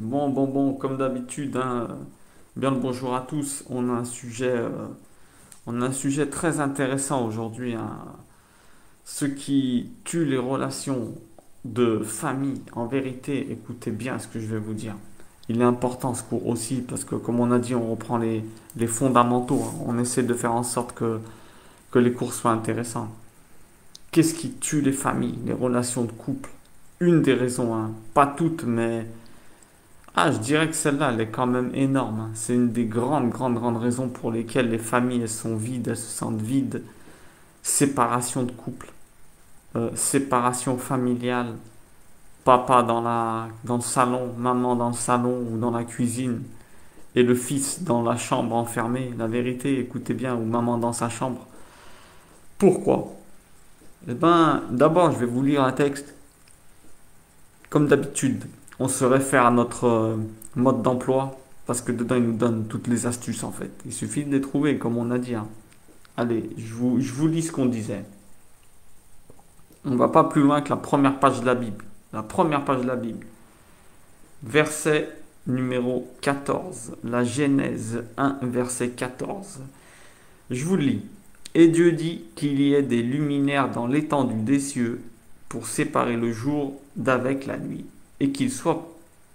Bon, comme d'habitude, hein, bien le bonjour à tous. On a un sujet très intéressant aujourd'hui, hein. Ce qui tue les relations de famille. En vérité, écoutez bien ce que je vais vous dire. Il est important ce cours aussi parce que, comme on a dit, on reprend les fondamentaux, hein. On essaie de faire en sorte que les cours soient intéressants. Qu'est-ce qui tue les familles, les relations de couple? Une des raisons, hein, pas toutes, mais je dirais que celle-là, elle est quand même énorme, hein. C'est une des grandes raisons pour lesquelles les familles, elles sont vides, elles se sentent vides. Séparation de couple, séparation familiale, papa dans le salon, maman dans le salon ou dans la cuisine, et le fils dans la chambre enfermé. La vérité, écoutez bien, ou maman dans sa chambre. Pourquoi? Eh ben, d'abord, je vais vous lire un texte. Comme d'habitude, on se réfère à notre mode d'emploi parce que dedans, il nous donne toutes les astuces en fait. Il suffit de les trouver, comme on a dit, hein. Allez, je vous lis ce qu'on disait. On va pas plus loin que la première page de la Bible. La première page de la Bible. Verset numéro 14. La Genèse 1, verset 14. Je vous lis. Et Dieu dit qu'il y ait des luminaires dans l'étendue des cieux pour séparer le jour d'avec la nuit, et qu'ils soient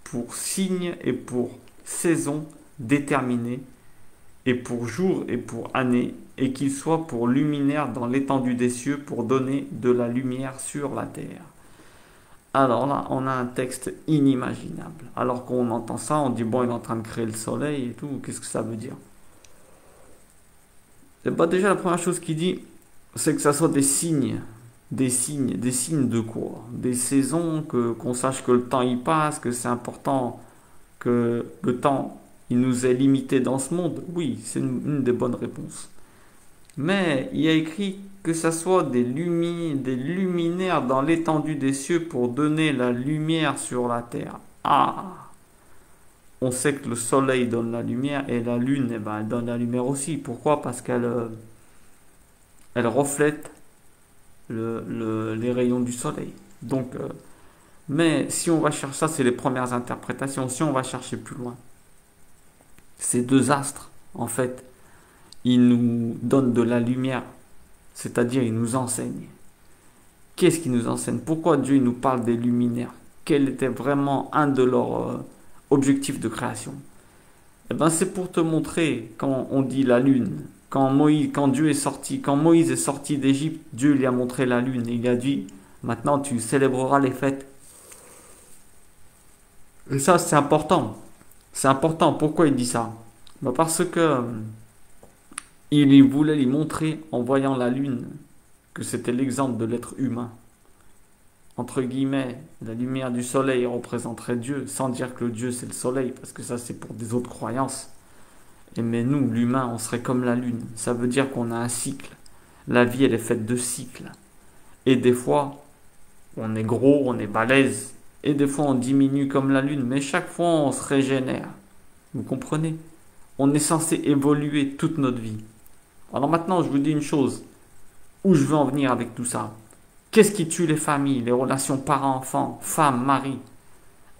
pour signe et pour saison déterminée, et pour jour et pour année, et qu'ils soient pour luminaires dans l'étendue des cieux pour donner de la lumière sur la terre. Alors là, on a un texte inimaginable. Alors qu'on entend ça, on dit bon, il est en train de créer le soleil et tout. Qu'est-ce que ça veut dire? Et bah déjà, la première chose qu'il dit, c'est que ça soit des signes. Des signes de quoi? Des saisons, qu'on sache que le temps y passe, que c'est important que le temps il nous est limité dans ce monde. Oui, c'est une des bonnes réponses. Mais il y a écrit que ça soit des luminaires dans l'étendue des cieux pour donner la lumière sur la terre. On sait que le soleil donne la lumière et la lune, eh ben, elle donne la lumière aussi. Pourquoi? Parce elle reflète les rayons du soleil. Donc, mais si on va chercher ça, c'est les premières interprétations. Si on va chercher plus loin, ces deux astres, en fait, ils nous donnent de la lumière, c'est-à-dire ils nous enseignent. Qu'est-ce qu'ils nous enseignent? Pourquoi Dieu il nous parle des luminaires? Quel était vraiment un de leurs objectifs de création? Eh ben, c'est pour te montrer quand on dit la lune. Quand Moïse est sorti d'Égypte, Dieu lui a montré la lune et il a dit, maintenant tu célébreras les fêtes. Et ça, c'est important. C'est important. Pourquoi il dit ça? Ben, parce que il voulait lui montrer, en voyant la lune, que c'était l'exemple de l'être humain. Entre guillemets, la lumière du soleil représenterait Dieu, sans dire que le Dieu c'est le soleil, parce que ça c'est pour des autres croyances. Mais nous, l'humain, on serait comme la lune. Ça veut dire qu'on a un cycle. La vie, elle est faite de cycles. Et des fois, on est gros, on est balèze. Et des fois, on diminue comme la lune. Mais chaque fois, on se régénère. Vous comprenez? On est censé évoluer toute notre vie. Alors maintenant, je vous dis une chose. Où je veux en venir avec tout ça? Qu'est-ce qui tue les familles, les relations parents-enfants, femme, mari?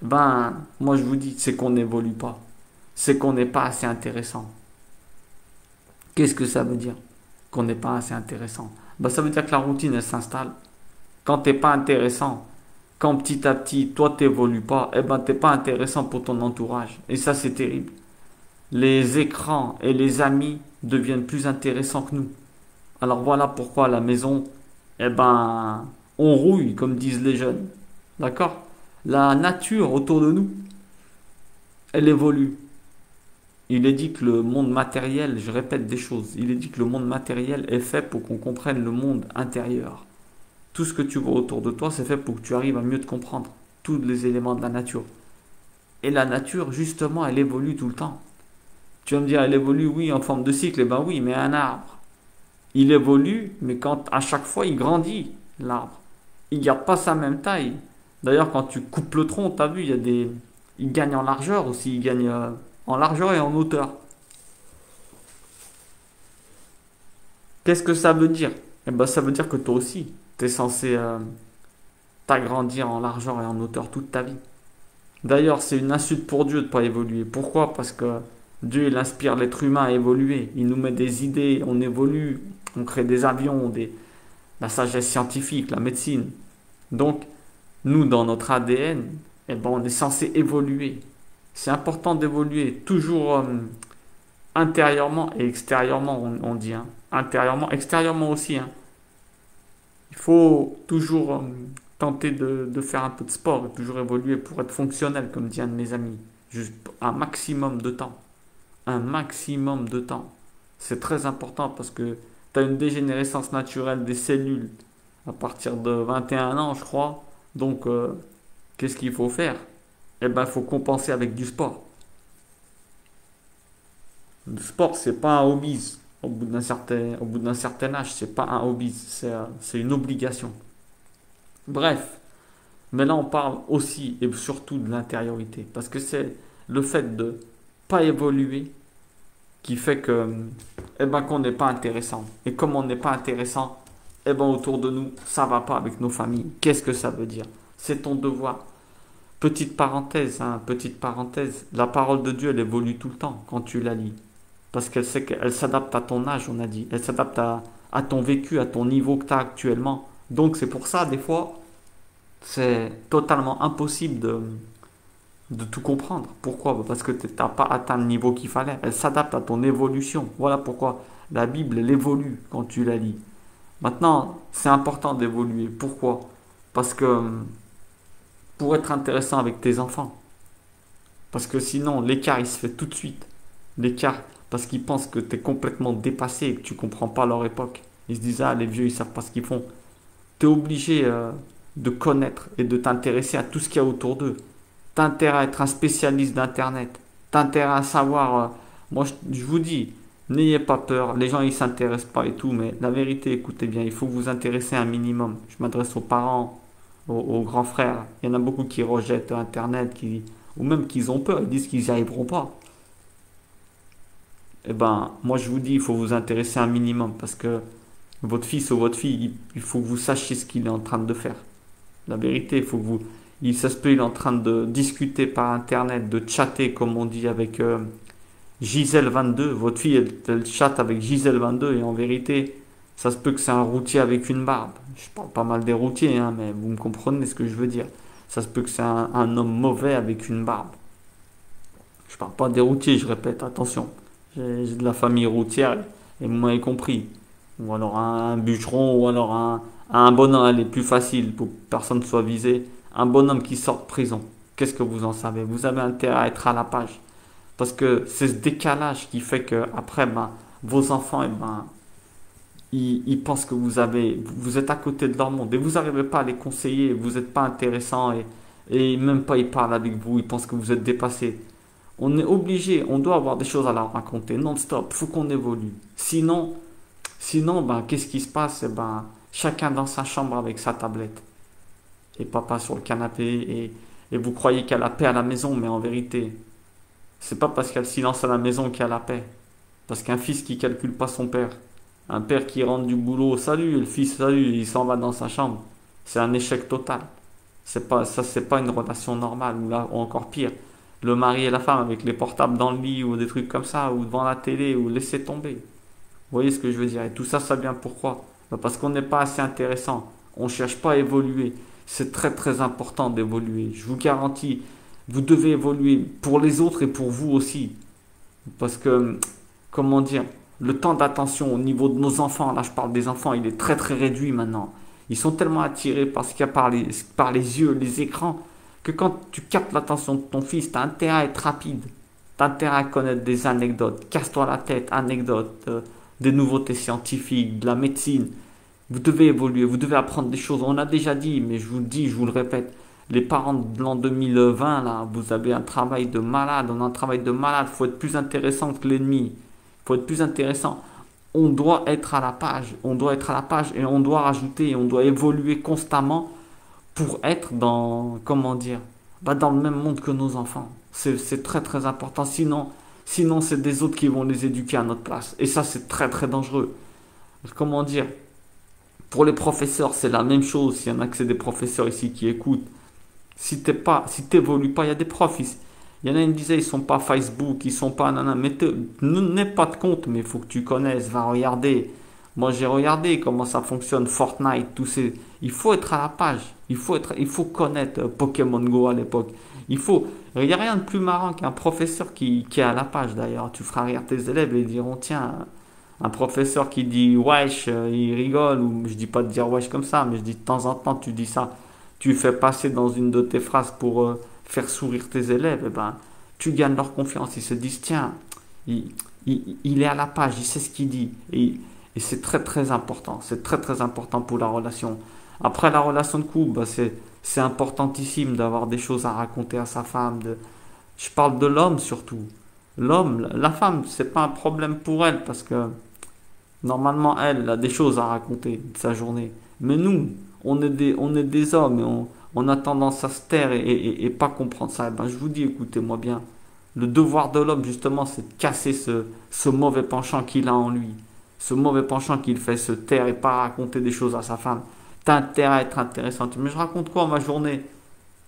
Ben, moi je vous dis, c'est qu'on n'évolue pas. C'est qu'on n'est pas assez intéressant. Qu'est-ce que ça veut dire? Qu'on n'est pas assez intéressant. Ben, ça veut dire que la routine, elle s'installe. Quand t'es pas intéressant, quand petit à petit, toi t'évolues pas, eh ben t'es pas intéressant pour ton entourage. Et ça, c'est terrible. Les écrans et les amis deviennent plus intéressants que nous. Alors voilà pourquoi à la maison, eh ben, on rouille, comme disent les jeunes. D'accord? La nature autour de nous, elle évolue. Il est dit que le monde matériel, je répète des choses, il est dit que le monde matériel est fait pour qu'on comprenne le monde intérieur. Tout ce que tu vois autour de toi, c'est fait pour que tu arrives à mieux te comprendre tous les éléments de la nature. Et la nature, justement, elle évolue tout le temps. Tu vas me dire, elle évolue, oui, en forme de cycle. Eh ben oui, mais un arbre, il évolue, mais quand à chaque fois, il grandit, l'arbre. Il garde pas sa même taille. D'ailleurs, quand tu coupes le tronc, tu as vu, il gagne en largeur aussi, il gagne en largeur et en hauteur. Qu'est-ce que ça veut dire? Eh ben, ça veut dire que toi aussi, tu es censé t'agrandir en largeur et en hauteur toute ta vie. D'ailleurs, c'est une insulte pour Dieu de ne pas évoluer. Pourquoi? Parce que Dieu, il inspire l'être humain à évoluer. Il nous met des idées, on évolue, on crée des avions, la sagesse scientifique, la médecine. Donc, nous, dans notre ADN, eh ben, on est censé évoluer. C'est important d'évoluer, toujours intérieurement et extérieurement, on dit. Hein. Intérieurement, extérieurement aussi. Hein. Il faut toujours tenter de faire un peu de sport et toujours évoluer pour être fonctionnel, comme dit un de mes amis. Juste un maximum de temps. Un maximum de temps. C'est très important parce que tu as une dégénérescence naturelle des cellules à partir de 21 ans, je crois. Donc, qu'est-ce qu'il faut faire? Eh ben, il faut compenser avec du sport. Le sport, c'est pas un hobby. Au bout d'un certain âge, c'est pas un hobby, c'est une obligation. Bref, mais là, on parle aussi et surtout de l'intériorité. Parce que c'est le fait de pas évoluer qui fait que, eh ben, qu'on n'est pas intéressant. Et comme on n'est pas intéressant, eh ben, autour de nous, ça va pas avec nos familles. Qu'est-ce que ça veut dire? C'est ton devoir. Petite parenthèse, hein, petite parenthèse. La parole de Dieu, elle évolue tout le temps quand tu la lis. Parce qu'elle sait qu'elle s'adapte à ton âge, on a dit. Elle s'adapte à ton vécu, à ton niveau que tu as actuellement. Donc c'est pour ça, des fois, c'est totalement impossible de tout comprendre. Pourquoi? Parce que tu n'as pas atteint le niveau qu'il fallait. Elle s'adapte à ton évolution. Voilà pourquoi la Bible, elle évolue quand tu la lis. Maintenant, c'est important d'évoluer. Pourquoi? Parce que pour être intéressant avec tes enfants. Parce que sinon, l'écart, il se fait tout de suite. L'écart, parce qu'ils pensent que tu es complètement dépassé et que tu comprends pas leur époque. Ils se disent, ah, les vieux, ils savent pas ce qu'ils font. Tu es obligé de connaître et de t'intéresser à tout ce qu'il y a autour d'eux. Tu as intérêt à être un spécialiste d'Internet. Tu as intérêt à savoir... moi, je vous dis, n'ayez pas peur. Les gens, ils s'intéressent pas et tout. Mais la vérité, écoutez bien, il faut vous intéresser un minimum. Je m'adresse aux parents, aux grands frères. Il y en a beaucoup qui rejettent Internet, ou même qu'ils ont peur. Ils disent qu'ils n'y arriveront pas. Eh ben, moi, je vous dis, il faut vous intéresser un minimum. Parce que votre fils ou votre fille, il faut que vous sachiez ce qu'il est en train de faire. La vérité, il faut que vous... Ça se peut, il est en train de discuter par Internet, de chatter, comme on dit, avec Gisèle 22. Votre fille, elle chatte avec Gisèle 22 et en vérité, ça se peut que c'est un routier avec une barbe. Je parle pas mal des routiers, hein, mais vous me comprenez ce que je veux dire. Ça se peut que c'est un homme mauvais avec une barbe. Je parle pas des routiers, je répète, attention. J'ai de la famille routière et vous m'avez compris. Ou alors un bûcheron, ou alors un bonhomme, elle est plus facile pour que personne ne soit visé. Un bonhomme qui sort de prison. Qu'est-ce que vous en savez? Vous avez intérêt à être à la page. Parce que c'est ce décalage qui fait que après, ben, vos enfants, eh ben, ils pensent que vous êtes à côté de leur monde et vous n'arrivez pas à les conseiller, vous n'êtes pas intéressant et même pas ils parlent avec vous, ils pensent que vous êtes dépassé. On est obligé, on doit avoir des choses à leur raconter non-stop, il faut qu'on évolue. Sinon, ben, qu'est-ce qui se passe? Eh ben, chacun dans sa chambre avec sa tablette et papa sur le canapé et vous croyez qu'il y a la paix à la maison, mais en vérité, c'est pas parce qu'il y a le silence à la maison qu'il y a la paix. Parce qu'un fils qui calcule pas son père, un père qui rentre du boulot, salut, et le fils, salut, il s'en va dans sa chambre, c'est un échec total. C'est pas une relation normale, ou là, ou encore pire, le mari et la femme avec les portables dans le lit, ou des trucs comme ça, ou devant la télé, ou laisser tomber. Vous voyez ce que je veux dire? Et tout ça, ça vient pourquoi? Ben, parce qu'on n'est pas assez intéressant. On ne cherche pas à évoluer. C'est très très important d'évoluer. Je vous garantis, vous devez évoluer pour les autres et pour vous aussi. Parce que, comment dire, le temps d'attention au niveau de nos enfants, là je parle des enfants, il est très très réduit maintenant. Ils sont tellement attirés par ce qu'il y a par les yeux, les écrans, que quand tu captes l'attention de ton fils, tu as intérêt à être rapide. Tu as intérêt à connaître des anecdotes. Casse-toi la tête, anecdotes, des nouveautés scientifiques, de la médecine. Vous devez évoluer, vous devez apprendre des choses. On a déjà dit, mais je vous le dis, je vous le répète. Les parents de l'an 2020, là, vous avez un travail de malade. On a un travail de malade. Il faut être plus intéressant que l'ennemi. Il faut être plus intéressant. On doit être à la page. On doit être à la page et on doit rajouter. On doit évoluer constamment pour être dans, comment dire, bah, dans le même monde que nos enfants. C'est très très important. Sinon c'est des autres qui vont les éduquer à notre place. Et ça, c'est très très dangereux. Comment dire? Pour les professeurs, c'est la même chose. S'il y en a que c'est des professeurs ici qui écoutent, Si t'évolues pas, il y a des profs, il y en a qui me disaient, ils sont pas Facebook, ils sont pas nanana, mais n'aie pas de compte, mais il faut que tu connaisses, va regarder. Moi, j'ai regardé comment ça fonctionne, Fortnite, tous ces... Il faut être à la page, il faut connaître Pokémon Go à l'époque. Il n'y a rien de plus marrant qu'un professeur qui est à la page d'ailleurs. Tu feras rire tes élèves et ils diront, tiens, un professeur qui dit wesh, il rigole, ou je dis pas de dire wesh comme ça, mais je dis de temps en temps, tu dis ça, tu fais passer dans une de tes phrases pour faire sourire tes élèves, et ben, tu gagnes leur confiance. Ils se disent, tiens, il, il est à la page, il sait ce qu'il dit. Et c'est très très important, c'est très très important pour la relation. Après la relation de couple, bah, c'est importantissime d'avoir des choses à raconter à sa femme. Je parle de l'homme surtout. L'homme, la femme, c'est pas un problème pour elle parce que normalement elle a des choses à raconter de sa journée. Mais nous, on est des hommes et on a tendance à se taire et pas comprendre ça. Eh ben, je vous dis, écoutez-moi bien. Le devoir de l'homme, justement, c'est de casser ce mauvais penchant qu'il a en lui. Ce mauvais penchant qu'il fait se taire et pas raconter des choses à sa femme. T'as intérêt à être intéressante. Mais je raconte quoi ma journée?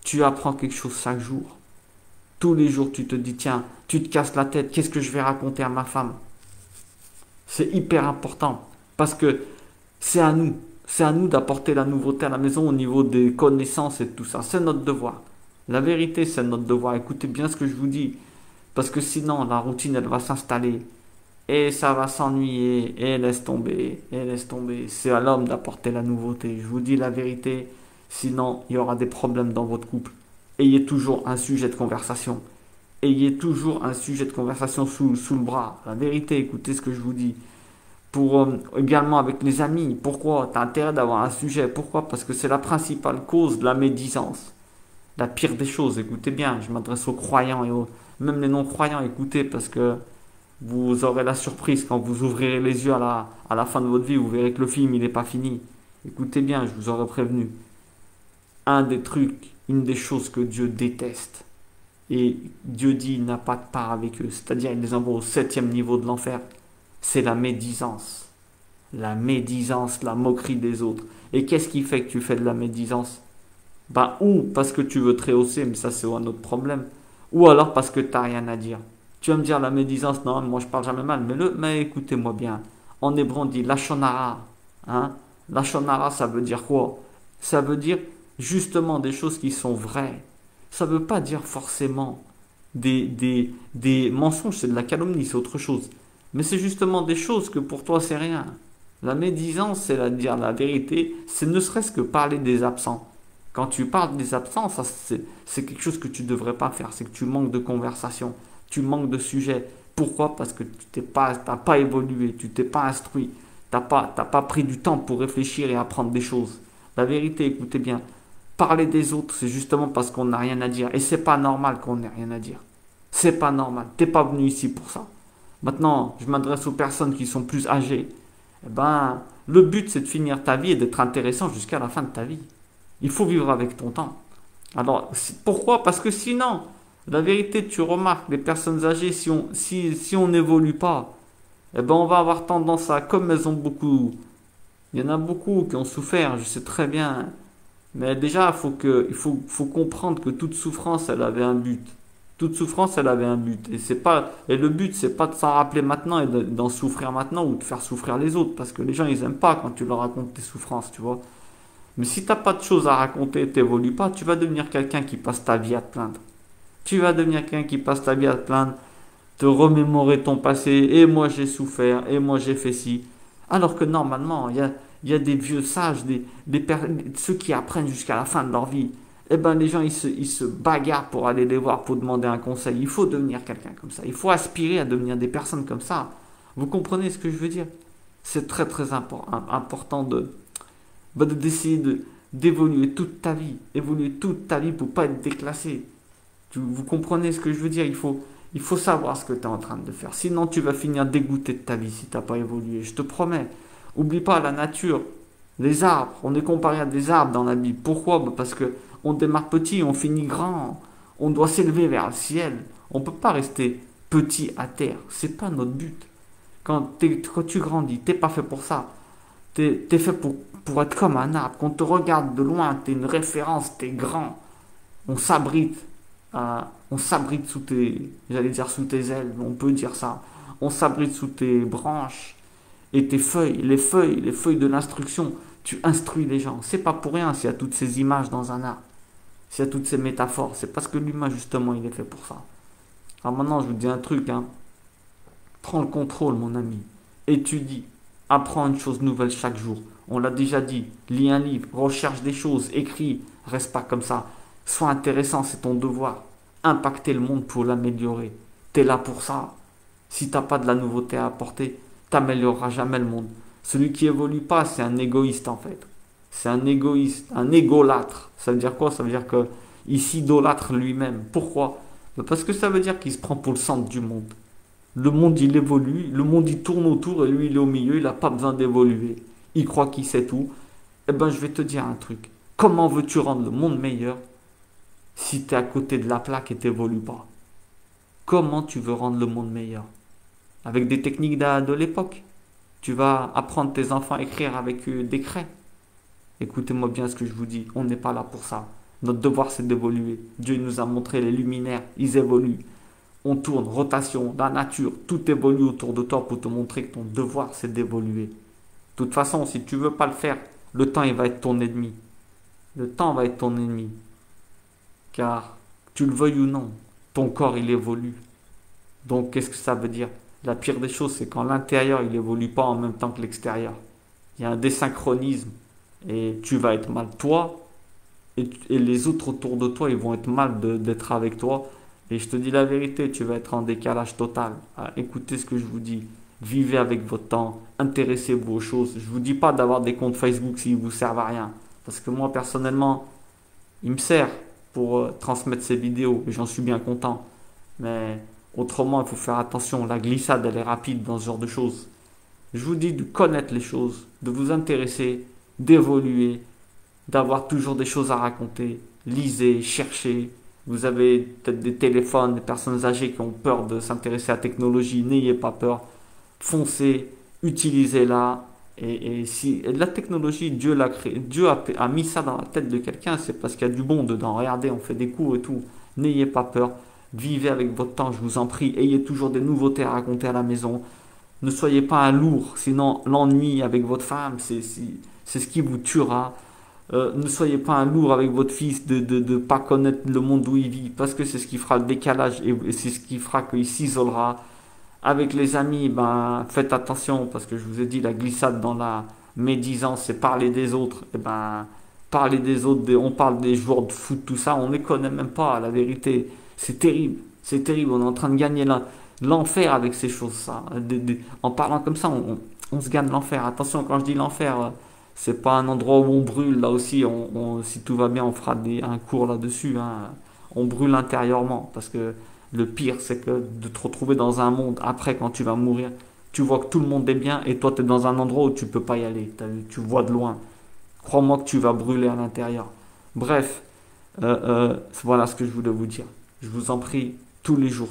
Tu apprends quelque chose chaque jour. Tous les jours, tu te dis, tiens, tu te casses la tête, qu'est-ce que je vais raconter à ma femme? C'est hyper important. Parce que c'est à nous. C'est à nous d'apporter la nouveauté à la maison au niveau des connaissances et tout ça. C'est notre devoir. La vérité, c'est notre devoir. Écoutez bien ce que je vous dis. Parce que sinon, la routine, elle va s'installer. Et ça va s'ennuyer. Et laisse tomber. Et laisse tomber. C'est à l'homme d'apporter la nouveauté. Je vous dis la vérité. Sinon, il y aura des problèmes dans votre couple. Ayez toujours un sujet de conversation. Ayez toujours un sujet de conversation sous le bras. La vérité, écoutez ce que je vous dis. Pour également avec les amis. Pourquoi? Tu as intérêt d'avoir un sujet. Pourquoi? Parce que c'est la principale cause de la médisance. La pire des choses, écoutez bien, je m'adresse aux croyants et même les non-croyants, écoutez, parce que vous aurez la surprise quand vous ouvrirez les yeux à la fin de votre vie, vous verrez que le film, il n'est pas fini. Écoutez bien, je vous aurais prévenu. Un des trucs, une des choses que Dieu déteste, et Dieu dit il n'a pas de part avec eux, c'est-à-dire il les envoie au septième niveau de l'enfer, c'est la médisance. La médisance, la moquerie des autres. Et qu'est-ce qui fait que tu fais de la médisance? Ben, ou parce que tu veux te rehausser, mais ça c'est un autre problème. Ou alors parce que tu n'as rien à dire. Tu vas me dire la médisance, non, moi je parle jamais mal. Mais écoutez-moi bien. En hébreu on dit lachonara. Hein? Lachonara, ça veut dire quoi? Ça veut dire justement des choses qui sont vraies. Ça ne veut pas dire forcément des mensonges, c'est de la calomnie, c'est autre chose. Mais c'est justement des choses que pour toi c'est rien. La médisance, c'est dire la vérité, c'est ne serait-ce que parler des absents. Quand tu parles des absents, ça, c'est quelque chose que tu ne devrais pas faire. C'est que tu manques de conversation, tu manques de sujet. Pourquoi? Parce que tu n'as pas évolué, tu t'es pas instruit, t'as pas pris du temps pour réfléchir et apprendre des choses. La vérité, écoutez bien, parler des autres, c'est justement parce qu'on n'a rien à dire. Et c'est pas normal qu'on n'ait rien à dire. C'est pas normal. T'es pas venu ici pour ça. Maintenant, je m'adresse aux personnes qui sont plus âgées. Eh ben, le but, c'est de finir ta vie et d'être intéressant jusqu'à la fin de ta vie. Il faut vivre avec ton temps. Alors, pourquoi? Parce que sinon, la vérité, tu remarques, les personnes âgées, si on n'évolue pas, eh ben, on va avoir tendance à, comme elles ont beaucoup, il y en a beaucoup qui ont souffert, je sais très bien, mais déjà, faut comprendre que toute souffrance, elle avait un but. Toute souffrance, elle avait un but. Et le but, c'est pas de s'en rappeler maintenant et d'en souffrir maintenant ou de faire souffrir les autres, parce que les gens, ils aiment pas quand tu leur racontes tes souffrances, tu vois. Mais si t'as pas de choses à raconter, t'évolues pas, tu vas devenir quelqu'un qui passe ta vie à te plaindre. Tu vas devenir quelqu'un qui passe ta vie à te plaindre, te remémorer ton passé, et moi j'ai souffert, et moi j'ai fait ci. Alors que normalement, il y a des vieux sages, ceux qui apprennent jusqu'à la fin de leur vie. Eh ben les gens, ils se bagarrent pour aller les voir, pour demander un conseil. Il faut devenir quelqu'un comme ça. Il faut aspirer à devenir des personnes comme ça. Vous comprenez ce que je veux dire? C'est très très important d'essayer d'évoluer toute ta vie. Évoluer toute ta vie pour pas être déclassé. Vous comprenez ce que je veux dire? Il faut savoir ce que tu es en train de faire. Sinon, tu vas finir dégoûté de ta vie si tu n'as pas évolué. Je te promets. Oublie pas la nature. Les arbres. On est comparé à des arbres dans la Bible. Pourquoi? Parce que on démarre petit, on finit grand. On doit s'élever vers le ciel. On ne peut pas rester petit à terre. C'est pas notre but. Quand tu grandis, t'es pas fait pour ça. T'es fait pour être comme un arbre. Quand on te regarde de loin, t'es une référence, t'es grand. On s'abrite, on s'abrite sous tes, j'allais dire sous tes ailes, on peut dire ça. On s'abrite sous tes branches et tes feuilles, les feuilles de l'instruction. Tu instruis les gens. C'est pas pour rien s'il y a toutes ces images dans un art, s'il y a toutes ces métaphores. C'est parce que l'humain, justement, il est fait pour ça. Alors maintenant, je vous dis un truc, hein. Prends le contrôle, mon ami. Étudie. Apprends une chose nouvelle chaque jour. On l'a déjà dit. Lis un livre, recherche des choses, écris. Reste pas comme ça. Sois intéressant, c'est ton devoir. Impacter le monde pour l'améliorer. T'es là pour ça. Si t'as pas de la nouveauté à apporter, t'amélioreras jamais le monde. Celui qui évolue pas, c'est un égoïste en fait. C'est un égoïste, un égolâtre. Ça veut dire quoi? Ça veut dire que il s'idolâtre lui-même. Pourquoi? Parce que ça veut dire qu'il se prend pour le centre du monde. Le monde il évolue, le monde il tourne autour et lui il est au milieu, il n'a pas besoin d'évoluer. Il croit qu'il sait tout. Eh ben je vais te dire un truc. Comment veux-tu rendre le monde meilleur si tu es à côté de la plaque et t'évolues pas? Comment tu veux rendre le monde meilleur? Avec des techniques de l'époque. Tu vas apprendre tes enfants à écrire avec des craies. Écoutez-moi bien ce que je vous dis. On n'est pas là pour ça. Notre devoir c'est d'évoluer. Dieu nous a montré les luminaires. Ils évoluent. On tourne, rotation, la nature. Tout évolue autour de toi pour te montrer que ton devoir c'est d'évoluer. De toute façon, si tu veux pas le faire, le temps il va être ton ennemi. Le temps va être ton ennemi. Car, tu le veuilles ou non, ton corps il évolue. Donc qu'est-ce que ça veut dire? La pire des choses, c'est quand l'intérieur il évolue pas en même temps que l'extérieur. Il y a un désynchronisme et tu vas être mal toi et les autres autour de toi ils vont être mal d'être avec toi. Et je te dis la vérité, tu vas être en décalage total. Ah, écoutez ce que je vous dis. Vivez avec votre temps, intéressez-vous aux choses. Je vous dis pas d'avoir des comptes Facebook s'ils vous servent à rien. Parce que moi personnellement, il me sert pour transmettre ces vidéos et j'en suis bien content. Mais autrement, il faut faire attention. La glissade, elle est rapide dans ce genre de choses. Je vous dis de connaître les choses, de vous intéresser, d'évoluer, d'avoir toujours des choses à raconter. Lisez, cherchez. Vous avez peut-être des téléphones, des personnes âgées qui ont peur de s'intéresser à la technologie. N'ayez pas peur. Foncez, utilisez-la. Et la technologie, Dieu l'a créé, a mis ça dans la tête de quelqu'un, c'est parce qu'il y a du bon dedans. Regardez, on fait des cours et tout. N'ayez pas peur. Vivez avec votre temps, je vous en prie. Ayez toujours des nouveautés à raconter à la maison. Ne soyez pas un lourd, sinon l'ennui avec votre femme, c'est ce qui vous tuera. Ne soyez pas un lourd avec votre fils de pas connaître le monde où il vit, parce que c'est ce qui fera le décalage et c'est ce qui fera qu'il s'isolera. Avec les amis, ben, faites attention, parce que je vous ai dit, la glissade dans la médisance, c'est parler des autres. Et ben, parler des autres, on parle des joueurs de foot, tout ça, on ne les connaît même pas, la vérité. C'est terrible, c'est terrible, on est en train de gagner l'enfer avec ces choses, ça. En parlant comme ça, on se gagne l'enfer. Attention, quand je dis l'enfer, c'est pas un endroit où on brûle, là aussi, si tout va bien, on fera un cours là-dessus, hein. On brûle intérieurement, parce que le pire, c'est que de te retrouver dans un monde, après, quand tu vas mourir, tu vois que tout le monde est bien, et toi, tu es dans un endroit où tu peux pas y aller, tu vois de loin. Crois-moi que tu vas brûler à l'intérieur. Bref, voilà ce que je voulais vous dire. Je vous en prie, tous les jours,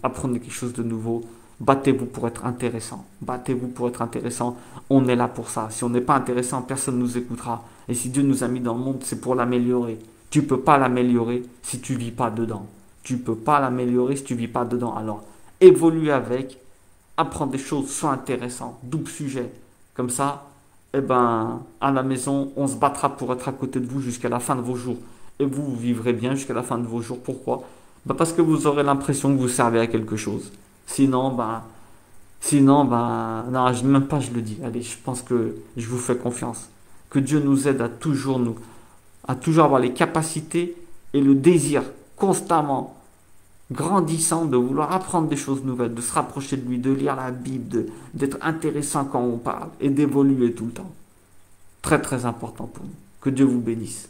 apprenez quelque chose de nouveau. Battez-vous pour être intéressant. Battez-vous pour être intéressant. On est là pour ça. Si on n'est pas intéressant, personne ne nous écoutera. Et si Dieu nous a mis dans le monde, c'est pour l'améliorer. Tu peux pas l'améliorer si tu vis pas dedans. Tu peux pas l'améliorer si tu vis pas dedans. Alors, évolue avec, apprends des choses, sois intéressant, double sujet. Comme ça, eh ben, à la maison, on se battra pour être à côté de vous jusqu'à la fin de vos jours. Et vous vivrez bien jusqu'à la fin de vos jours. Pourquoi? Ben parce que vous aurez l'impression que vous servez à quelque chose. Sinon, non, même pas je le dis. Allez, je pense que je vous fais confiance. Que Dieu nous aide à toujours avoir les capacités et le désir constamment grandissant de vouloir apprendre des choses nouvelles, de se rapprocher de lui, de lire la Bible, d'être intéressant quand on parle et d'évoluer tout le temps. Très très important pour nous. Que Dieu vous bénisse.